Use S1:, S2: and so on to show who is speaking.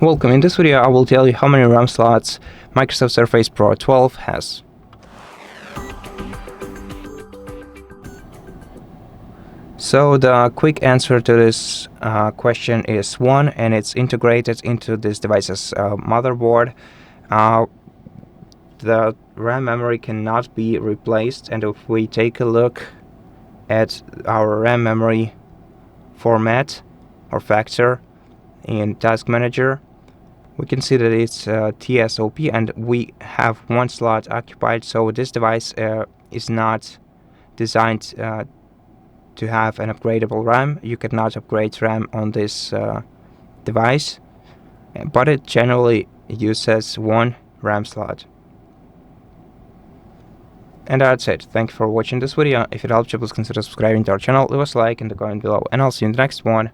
S1: Welcome. In this video I will tell you how many RAM slots Microsoft Surface Pro 12 has. So the quick answer to this question is 1, and it's integrated into this device's motherboard. The RAM memory cannot be replaced, and if we take a look at our RAM memory format or factor in Task Manager, we can see that it's TSOP, and we have one slot occupied, so this device is not designed to have an upgradable RAM. You cannot upgrade RAM on this device, but it generally uses one RAM slot. And that's it. Thank you for watching this video. If it helped you, please consider subscribing to our channel, leave us a like in the comment below, and I'll see you in the next one.